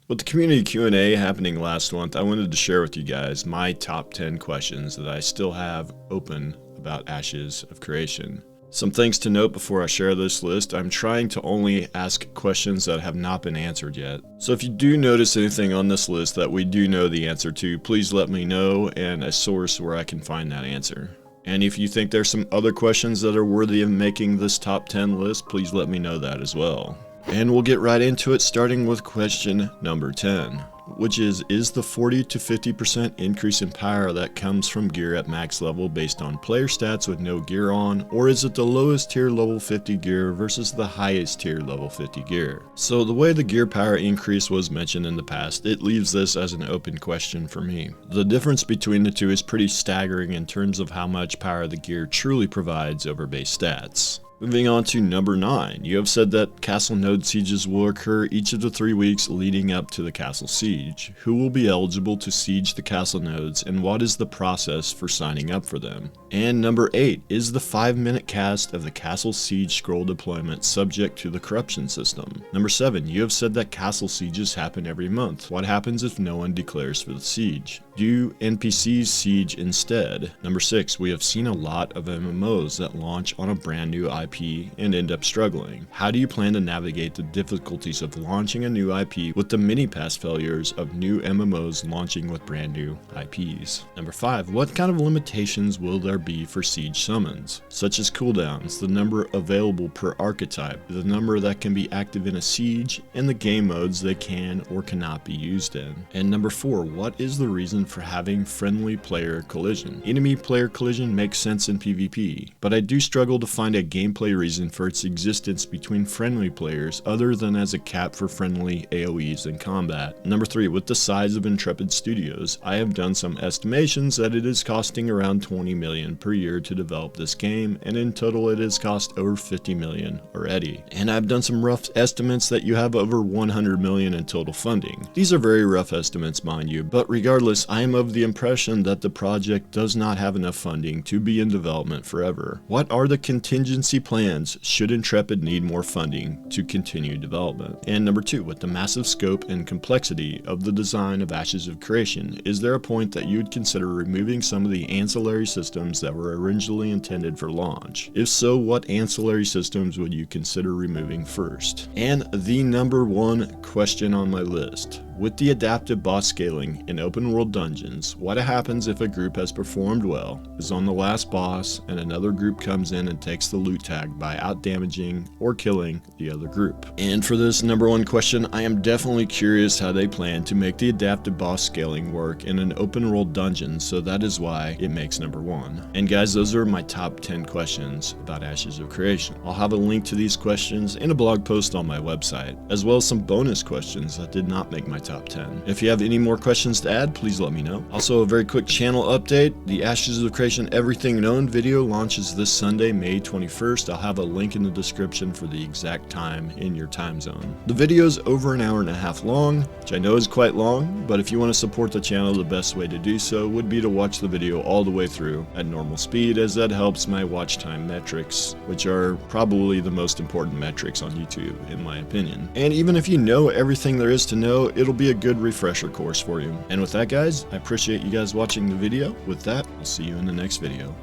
With the community Q&A happening last month, I wanted to share with you guys my top 10 questions that I still have open about Ashes of Creation. Some things to note before I share this list: I'm trying to only ask questions that have not been answered yet. So if you do notice anything on this list that we do know the answer to, please let me know and a source where I can find that answer. And if you think there's some other questions that are worthy of making this top 10 list, please let me know that as well. And we'll get right into it, starting with question number 10, which is the 40 to 50% increase in power that comes from gear at max level based on player stats with no gear on, or is it the lowest tier level 50 gear versus the highest tier level 50 gear? So the way the gear power increase was mentioned in the past, it leaves this as an open question for me. The difference between the two is pretty staggering in terms of how much power the gear truly provides over base stats. Moving on to number 9, you have said that castle node sieges will occur each of the 3 weeks leading up to the castle siege. Who will be eligible to siege the castle nodes, and what is the process for signing up for them? And number 8, is the 5-minute cast of the castle siege scroll deployment subject to the corruption system? Number 7, you have said that castle sieges happen every month. What happens if no one declares for the siege? Do NPCs siege instead? Number 6, we have seen a lot of MMOs that launch on a brand new IP and end up struggling. How do you plan to navigate the difficulties of launching a new IP with the mini-pass failures of new MMOs launching with brand new IPs? Number 5, what kind of limitations will there be for siege summons, such as cooldowns, the number available per archetype, the number that can be active in a siege, and the game modes they can or cannot be used in? And number 4, what is the reason for having friendly player collision? Enemy player collision makes sense in PvP, but I do struggle to find a gameplay reason for its existence between friendly players other than as a cap for friendly AoEs in combat. Number 3, with the size of Intrepid Studios, I have done some estimations that it is costing around 20 million per year to develop this game, and in total it has cost over 50 million already. And I've done some rough estimates that you have over 100 million in total funding. These are very rough estimates, mind you, but regardless, I am of the impression that the project does not have enough funding to be in development forever. What are the contingency plans should Intrepid need more funding to continue development? And number 2, with the massive scope and complexity of the design of Ashes of Creation, is there a point that you would consider removing some of the ancillary systems that were originally intended for launch? If so, what ancillary systems would you consider removing first? And the number 1 question on my list: with the adaptive boss scaling in open world dungeons, what happens if a group has performed well, is on the last boss, and another group comes in and takes the loot tag by out-damaging or killing the other group? And for this number 1 question, I am definitely curious how they plan to make the adaptive boss scaling work in an open world dungeon, so that is why it makes number 1. And guys, those are my top 10 questions about Ashes of Creation. I'll have a link to these questions in a blog post on my website, as well as some bonus questions that did not make my top 10. If you have any more questions to add, please let me know. Also, a very quick channel update: the Ashes of Creation Everything Known video launches this Sunday, May 21st. I'll have a link in the description for the exact time in your time zone. The video is over an hour and a half long, which I know is quite long, but if you want to support the channel, the best way to do so would be to watch the video all the way through at normal speed, as that helps my watch time metrics, which are probably the most important metrics on YouTube in my opinion. And even if you know everything there is to know, it'll be a good refresher course for you. And with that, guys, I appreciate you guys watching the video. With that, I'll see you in the next video.